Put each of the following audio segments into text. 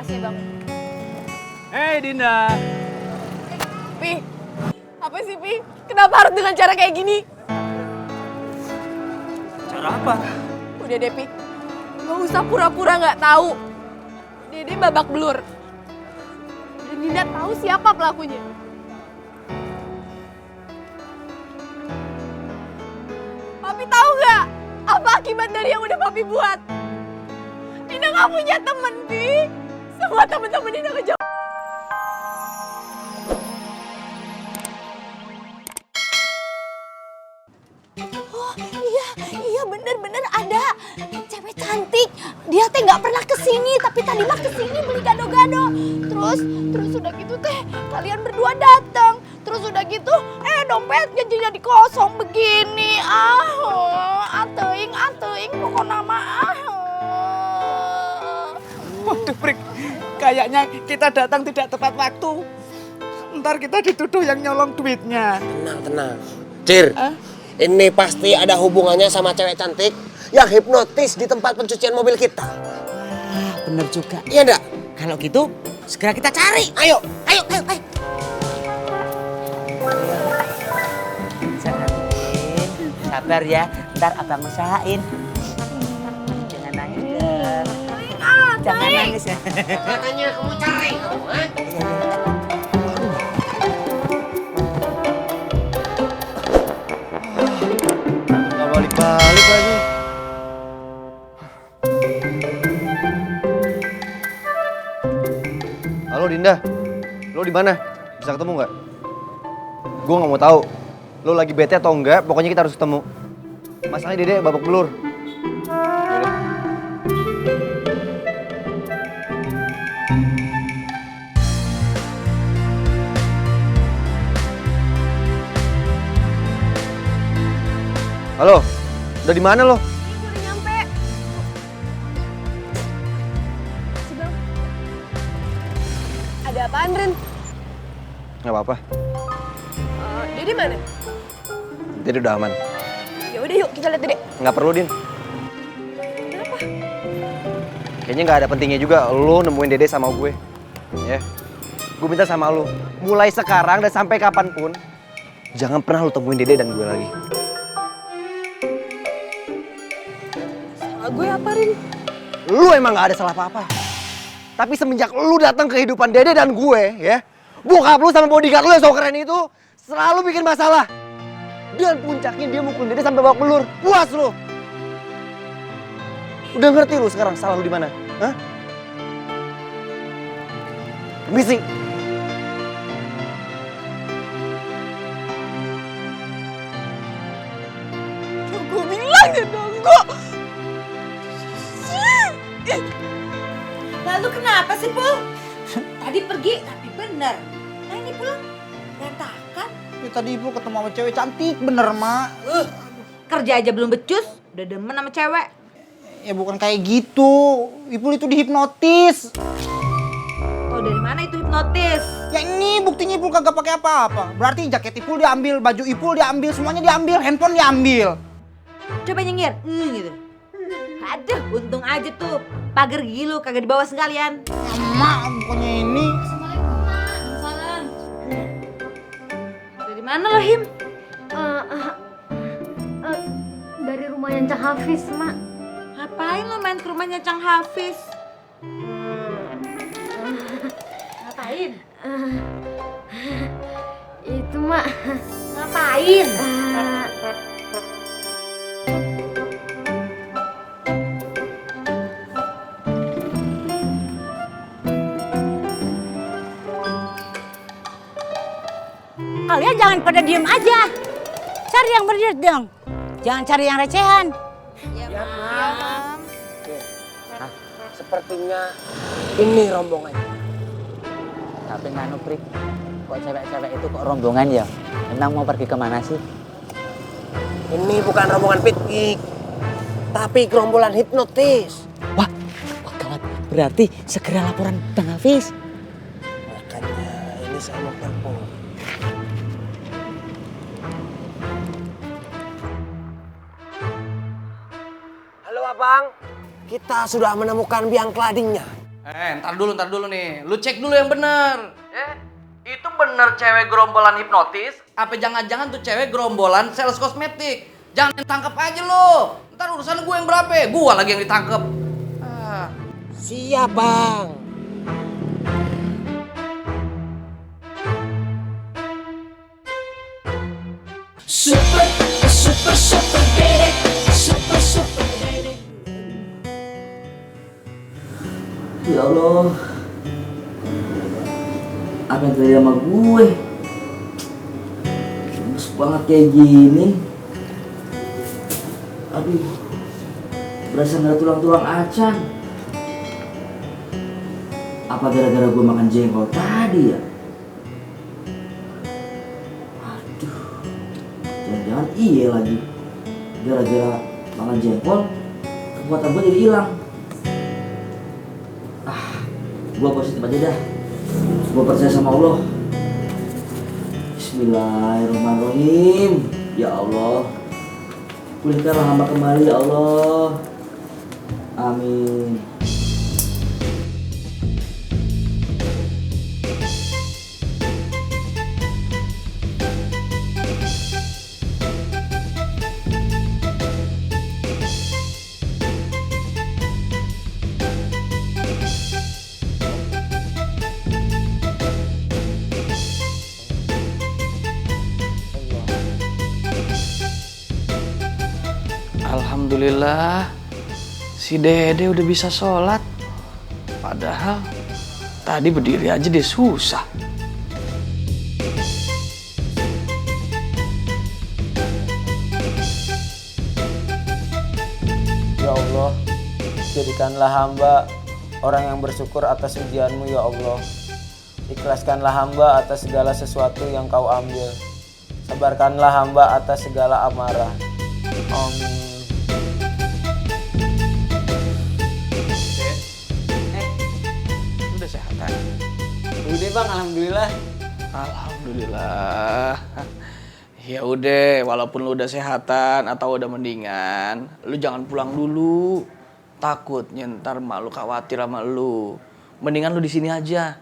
Makasih Bang. Hei Dinda. Pi, apa sih Pi? Kenapa harus dengan cara kayak gini? Cara apa? Udah deh Pi, gak usah pura-pura gak tahu. Dede babak belur. Dan Dinda tahu siapa pelakunya. Papi tahu gak apa akibat dari yang udah Papi buat? Dinda gak punya temen Pi. Semua temen-temen Dinda ngejauh. Iya bener-bener ada cewek cantik. Dia teh nggak pernah kesini, tapi tadi mah kesini beli gado-gado. Terus udah gitu teh kalian berdua datang. Terus udah gitu, dompetnya jadi kosong begini. Ateing pokoknya mah. Waduh Prik, kayaknya kita datang tidak tepat waktu. Ntar kita dituduh yang nyolong duitnya. Tenang. Cir, ini pasti ada hubungannya sama cewek cantik yang hipnotis di tempat pencucian mobil kita. Bener juga. Iya enggak? Kalau gitu segera kita cari. Ayo. Sabar ya, ntar abang usahain. Jangan nangis ya. Jangan nangis ya. Katanya kamu cari. Nggak balik-balik lagi. Halo Dinda, lo di mana? Bisa ketemu nggak? Gue nggak mau tahu. Lo lagi bete atau enggak? Pokoknya kita harus ketemu. Masalahnya Dede babak belur. Yaudah. Halo, udah di mana lo? Gue udah nyampe. Si Bang. Ada apaan Ren? Nggak apa-apa, Dede mana? Dede udah aman. Ya udah yuk kita lihat Dede. Nggak perlu, Din. Kenapa? Kayaknya nggak ada pentingnya juga lo nemuin Dede sama gue. Ya, gue minta sama lo, mulai sekarang dan sampai kapanpun, jangan pernah lo temuin Dede dan gue lagi. Salah gue apa Rin? Lu emang nggak ada salah apa-apa. Tapi semenjak lu datang ke kehidupan Dede dan gue, ya, bokap lu sama bodyguard lu yang so keren itu selalu bikin masalah. Dan puncaknya dia mukulin Dede sampai babak belur. Puas lu. Udah ngerti lu sekarang salah lu di mana? Hah? Misi. Gue bilang ya nunggu. Lalu kenapa sih Pul? Tadi pergi tapi bener. Nah ini pulang berantakan. Ya, tadi ibu ketemu sama cewek cantik bener mak. Kerja aja belum becus, udah demen sama cewek. Ya bukan kayak gitu. Ibu itu dihipnotis. Oh dari mana itu hipnotis? Ya ini buktinya Ipul kagak pakai apa-apa. Berarti jaket Ipul diambil, baju Ipul diambil, semuanya diambil, handphone diambil. Coba nyengir, gitu. Aduh, untung aja tuh pagar gigi lu kagak dibawa sekalian. Ya mak, bukannya ini. Dari mana lo Him? Dari rumahnya Cang Hafiz, Mak. Ngapain lo main ke rumahnya Cang Hafiz? Ngapain? Itu, Mak. Ngapain? Kalian jangan pada diem aja. Cari yang bener dong. Jangan cari yang recehan. Nah, sepertinya ini rombongannya. Tapi nganu Prik, kok cewek-cewek itu kok rombongan ya? Emang mau pergi kemana sih? Ini bukan rombongan piknik, tapi gerombolan hipnotis. Wah gawat. Berarti segera laporan Bang Hafiz. Makanya ini saya mau telepon. Halo abang, kita sudah menemukan biang keladingnya. Ntar dulu nih. Lu cek dulu yang bener. Itu bener cewek gerombolan hipnotis? Apa jangan-jangan tuh cewek gerombolan sales kosmetik? Jangan ditangkap aja lo. Ntar urusan gue yang berapa? Gue lagi yang ditangkap. Siap, Bang. Ya Allah, apa yang terjadi sama gue? Lemes banget kayak gini. Aduh, berasa nggak tulang-tulang acan. Apa gara-gara gue makan jengkol tadi ya? Aduh, jangan-jangan iya lagi. Gara-gara makan jengkol, kekuatan gue jadi hilang. Gue positif aja dah. Gue percaya sama Allah. Bismillahirrahmanirrahim. Ya Allah, pulihkanlah hamba kembali ya Allah. Amin. Alhamdulillah, si Dede udah bisa sholat. Padahal tadi berdiri aja dia susah. Ya Allah, jadikanlah hamba orang yang bersyukur atas ujianmu ya Allah. Ikhlaskanlah hamba atas segala sesuatu yang kau ambil. Sabarkanlah hamba atas segala amarah. Amin. Udah sehatan? Udah Bang, alhamdulillah. Alhamdulillah. Ya udah, walaupun lu udah sehatan atau udah mendingan, lu jangan pulang dulu. Takutnya ntar mak lu khawatir sama lu. Mendingan lu di sini aja.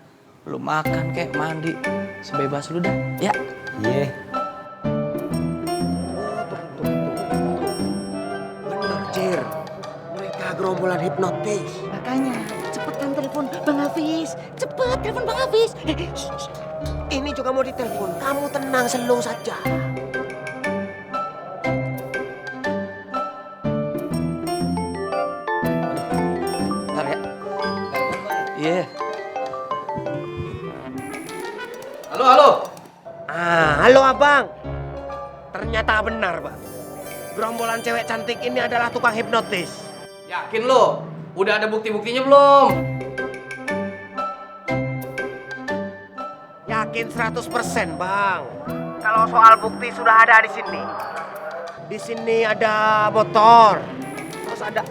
Lu makan kek, mandi, sebebas lu dah. Ya. Iya. Bener, Cir. Mereka gerombolan hipnotis. Makanya, cepetan telepon Bang Hafiz. Cepet telepon Bang Hafiz. Ini juga mau ditelepon. Kamu tenang, slow saja. Ntar ya. Iya. Halo. Halo abang. Ternyata benar, Pak. Gerombolan cewek cantik ini adalah tukang hipnotis. Yakin lo? Udah ada bukti-buktinya belum? Yakin 100%, Bang. Kalau soal bukti sudah ada di sini. Di sini ada motor. Terus ada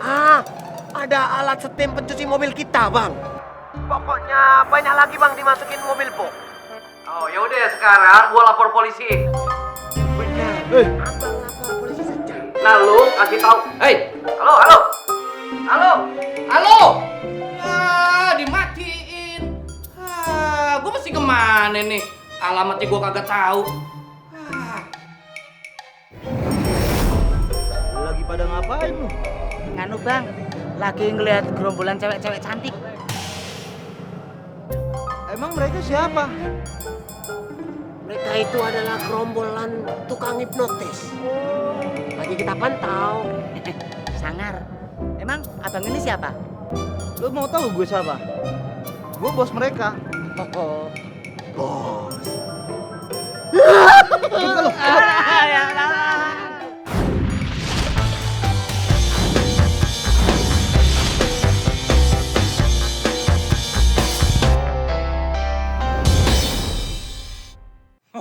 alat setim pencuci mobil kita, Bang. Pokoknya banyak lagi, Bang, dimasukin mobil box. Oh, ya udah sekarang gua lapor polisi. Benar. Abang lapor polisi saja. Nah, lu kasih tahu. Hei, halo. Dimatiin. Gua mesti kemana nih? Alamatnya gua kagak tahu. Lagi pada ngapain lu? Nganu Bang, lagi ngeliat gerombolan cewek-cewek cantik. Emang mereka siapa? Mereka itu adalah gerombolan tukang hipnotis. Lagi kita pantau. Sangar. Emang abang ini siapa? Lu mau tahu gue siapa? Gue bos mereka. Bos.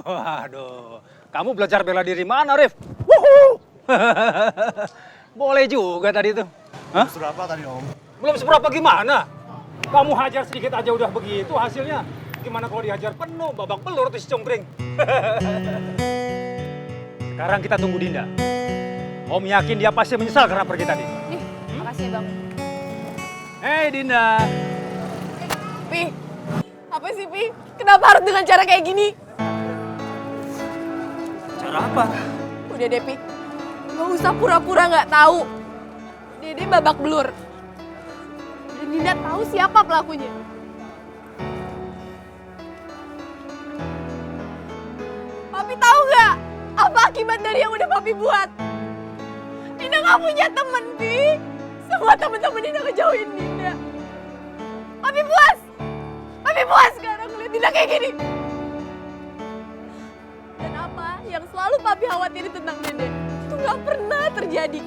Waduh, kamu belajar bela diri mana, Rif? Wuhu! Boleh juga tadi itu. Hah? Seberapa tadi, Om? Belum seberapa gimana? Kamu hajar sedikit aja udah begitu hasilnya. Gimana kalau dihajar penuh, babak pelur tuh si cungkring. Sekarang kita tunggu Dinda. Om yakin dia pasti menyesal karena pergi tadi. Nih, makasih ya Bang. Hei Dinda, Pi, apa sih Pi? Kenapa harus dengan cara kayak gini? Cara apa? Udah deh Pi, gak usah pura-pura gak tahu. Dede babak belur. Dan Dinda tahu siapa pelakunya. Papi tahu gak apa akibat dari yang udah Papi buat? Dinda gak punya temen Pi. Semua temen-temen Dinda ngejauhin Dinda. Papi puas. Papi puas sekarang ngeliat Dinda kayak gini. Dan apa yang selalu Papi khawatirin tentang Dede itu gak pernah terjadi.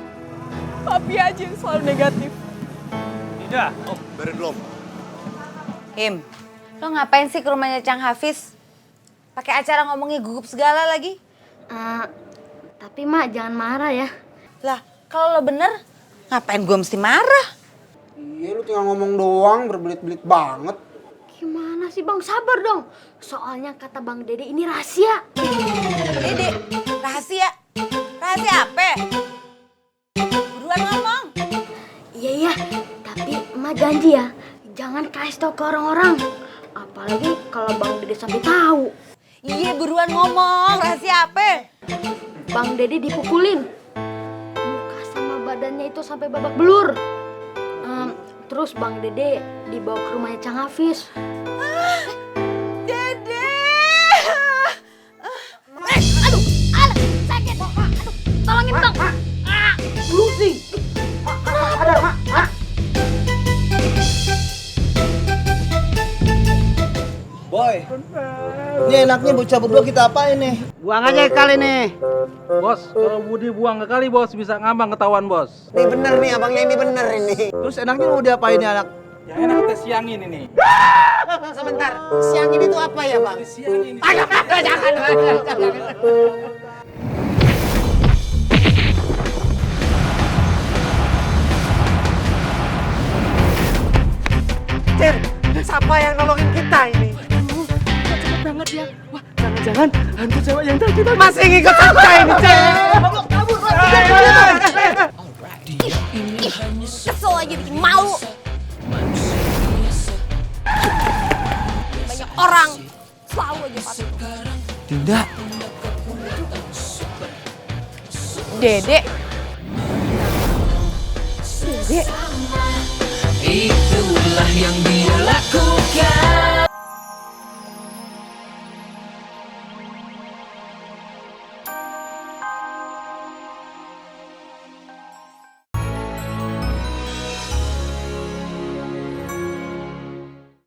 Papi aja yang selalu negatif. Tidak. Oh, baru belum. Im, lo ngapain sih ke rumahnya Cang Hafiz? Pakai acara ngomongnya gugup segala lagi. Tapi Mak jangan marah ya. Lah, kalau lo bener, ngapain gue mesti marah? Iya, lu tinggal ngomong doang, berbelit-belit banget. Gimana sih Bang, sabar dong. Soalnya kata Bang Dede ini rahasia. Dede, rahasia? Rahasia apa? Buruan ngomong. Iya, tapi Emak janji ya, jangan kasih tau ke orang-orang. Apalagi kalau Bang Dede sampai tahu. Iya, buruan ngomong. Rahasia apa? Bang Dede dipukulin. Muka sama badannya itu sampai babak belur. Terus Bang Dede dibawa ke rumahnya Cang Hafiz. Dede! Aduh, sakit. Aduh, tolongin Bang. Lu sih. Ada, Mak. Boy, ini enaknya bocah berdua kita apain nih? Buang aja kali nih. Bos, kalau Budi buang ke kali bos bisa ngambang ketahuan bos. Ini bener nih, abangnya ini bener ini. Terus enaknya mau diapain nih anak? Yang enak kita siangin ini. Sebentar, siang ini tuh apa ya bang? Siangin. Jangan. Cer, siapa yang nolongin kita ini? Cepet banget ya. Wah, jangan-jangan hantu cewek yang tadi kita Masih ngikut kita ini, Cer. Kesel aja bikin malu. Banyak orang selalu aja patuh. Tidak. Dede. Itulah yang dia lakukan.